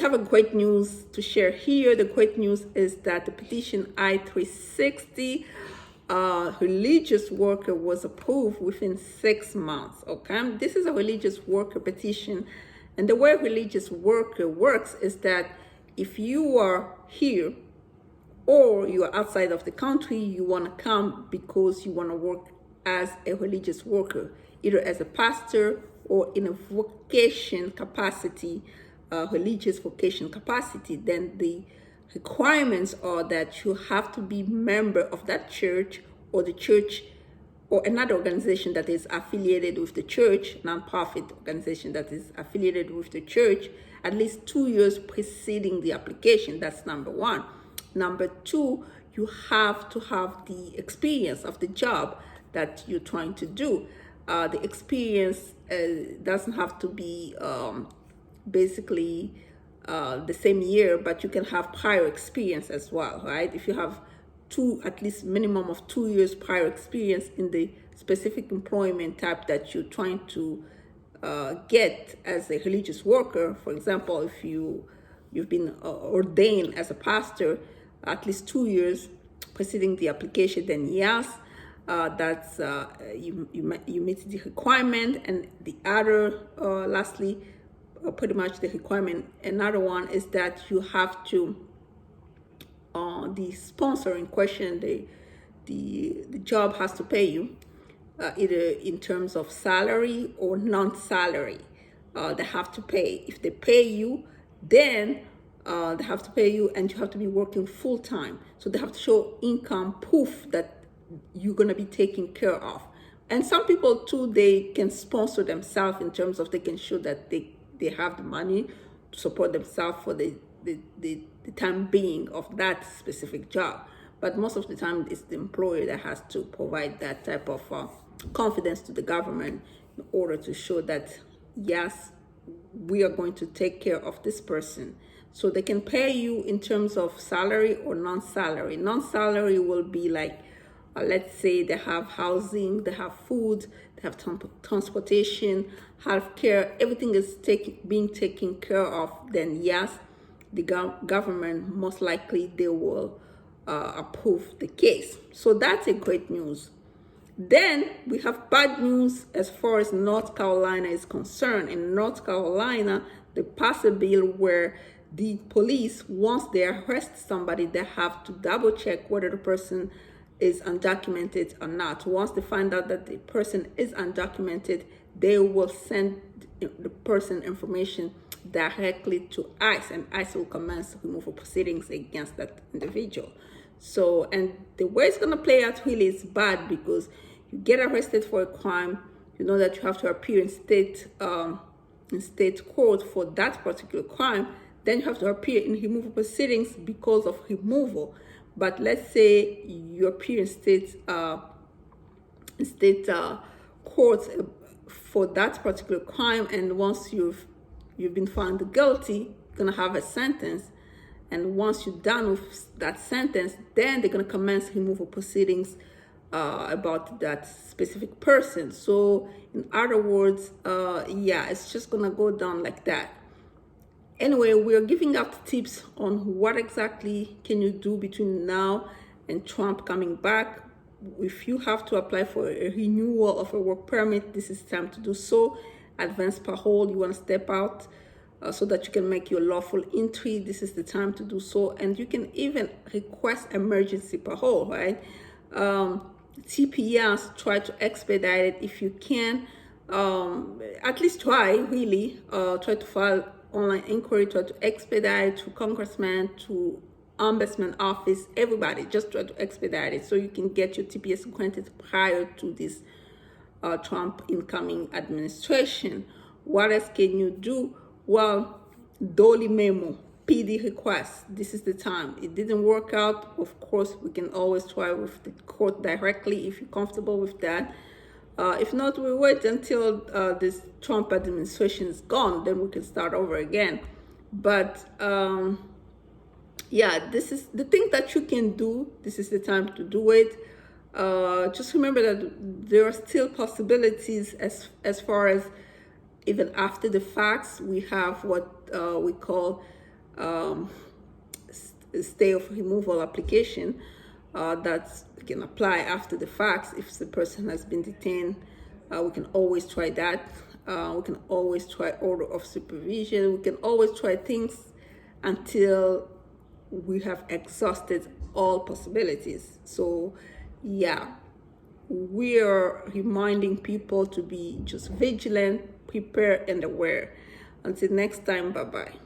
have a great news to share here. The great news is that the petition I-360 religious worker was approved within 6 months. Okay, this is a religious worker petition, and the way religious worker works is that if you are here or you are outside of the country, you want to come because you want to work as a religious worker, either as a pastor or in a vocation capacity, religious vocation capacity, then the requirements are that you have to be member of that church or the church or another organization that is affiliated with the church, nonprofit organization that is affiliated with the church, at least 2 years preceding the application. That's number one. Number two, you have to have the experience of the job that you're trying to do. The experience doesn't have to be basically the same year, but you can have prior experience as well, right? If you have at least minimum of 2 years prior experience in the specific employment type that you're trying to get as a religious worker. For example, if you've been ordained as a pastor at least 2 years preceding the application, then yes, that's you meet the requirement. And the other, lastly, pretty much the requirement, another one is that you have to the sponsor in question, the job has to pay you either in terms of salary or non-salary. They have to pay. If they pay you, then they have to pay you, and you have to be working full-time. So they have to show income proof that you're going to be taken care of. And some people too, they can sponsor themselves in terms of they can show that they have the money to support themselves for the time being of that specific job. But most of the time, it's the employer that has to provide that type of confidence to the government in order to show that, yes, we are going to take care of this person. So they can pay you in terms of salary or non-salary. Non-salary will be like, let's say they have housing, they have food, they have transportation, healthcare, everything is being taken care of. Then yes, the government, most likely they will approve the case. So that's a great news. Then we have bad news as far as North Carolina is concerned. In North Carolina, they passed a bill where the police, once they arrest somebody, they have to double check whether the person is undocumented or not. Once they find out that the person is undocumented, they will send the person information directly to ICE, and ICE will commence removal proceedings against that individual. So, and the way it's going to play out really is bad, because you get arrested for a crime, you know that you have to appear in state court for that particular crime. Then you have to appear in removal proceedings because of removal. But let's say you appear in state court for that particular crime, and once you've been found guilty, you're gonna have a sentence. And once you're done with that sentence, then they're gonna commence removal proceedings about that specific person. So in other words, yeah, it's just gonna go down like that. Anyway, we're giving out tips on what exactly can you do between now and Trump coming back. If you have to apply for a renewal of a work permit, this is time to do so. Advanced parole, you want to step out so that you can make your lawful entry. This is the time to do so. And you can even request emergency parole, right? TPS, try to expedite it if you can. At least try, really. Try to file online inquiry, try to expedite to congressman, to ombudsman office, everybody. Just try to expedite it so you can get your TPS granted prior to this Trump incoming administration. What else can you do? Well, Dolly memo, PD request. This is the time. It didn't work out. Of course, we can always try with the court directly if you're comfortable with that. If not, we wait until this Trump administration is gone, then we can start over again. But yeah, this is the thing that you can do. This is the time to do it. Just remember that there are still possibilities as far as even after the facts. We have what we call stay of removal application that can apply after the fact if the person has been detained. We can always try that. We can always try order of supervision. We can always try things until we have exhausted all possibilities. So yeah, we are reminding people to be just vigilant, prepared, and aware. Until next time, bye-bye.